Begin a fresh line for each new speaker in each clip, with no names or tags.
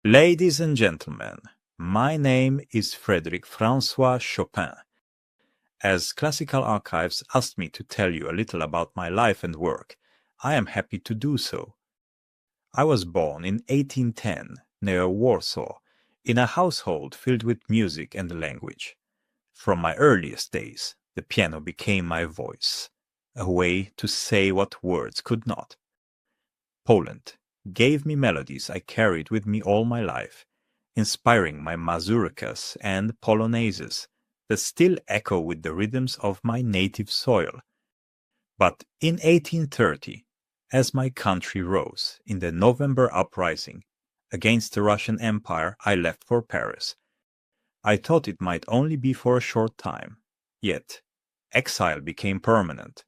Ladies and gentlemen, my name is Frédéric François Chopin. As Classical Archives asked me to tell you a little about my life and work, I am happy to do so. I was born in 1810 near Warsaw, in a household filled with music and language. From my earliest days, the piano became my voice, a way to say what words could not. Poland gave me melodies I carried with me all my life, inspiring my mazurkas and polonaises that still echo with the rhythms of my native soil. But in 1830, as my country rose in the November uprising against the Russian Empire, I left for Paris. I thought it might only be for a short time, yet exile became permanent.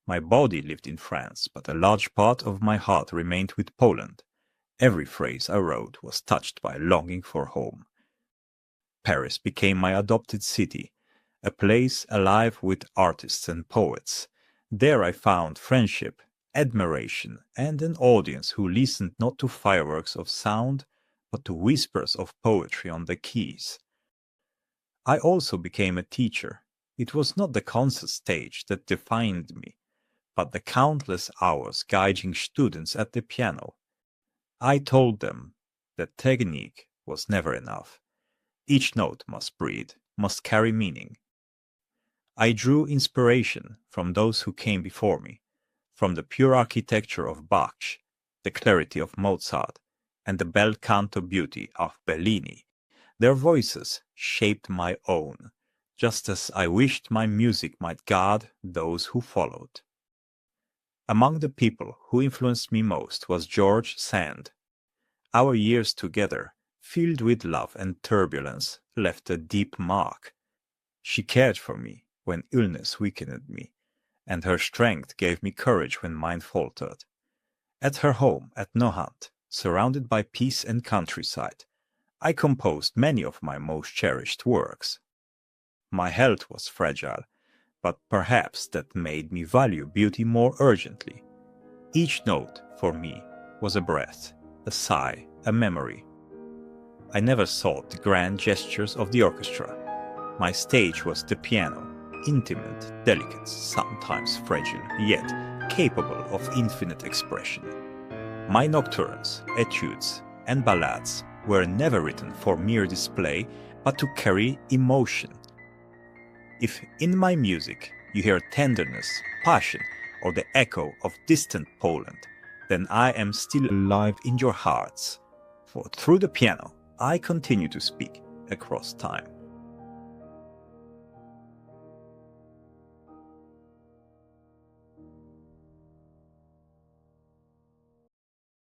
My body lived in France, but a large part of my heart remained with Poland. Every phrase I wrote was touched by a longing for home. Paris became my adopted city, a place alive with artists and poets. There I found friendship, admiration, and an audience who listened not to fireworks of sound, but to whispers of poetry on the keys. I also became a teacher. It was not the concert stage that defined me, but the countless hours guiding students at the piano. I told them that technique was never enough. Each note must breathe, must carry meaning. I drew inspiration from those who came before me, from the pure architecture of Bach, the clarity of Mozart, and the bel canto beauty of Bellini. Their voices shaped my own, just as I wished my music might guard those who followed. Among the people who influenced me most was George Sand. Our years together, filled with love and turbulence, left a deep mark. She cared for me when illness weakened me, and her strength gave me courage when mine faltered. At her home at Nohant, surrounded by peace and countryside, I composed many of my most cherished works. My health was fragile, but perhaps that made me value beauty more urgently. Each note, for me, was a breath, a sigh, a memory. I never sought the grand gestures of the orchestra. My stage was the piano, intimate, delicate, sometimes fragile, yet capable of infinite expression. My nocturnes, etudes, and ballades were never written for mere display, but to carry emotion. If in my music you hear tenderness, passion, or the echo of distant Poland, then I am still alive in your hearts. For through the piano, I continue to speak across time.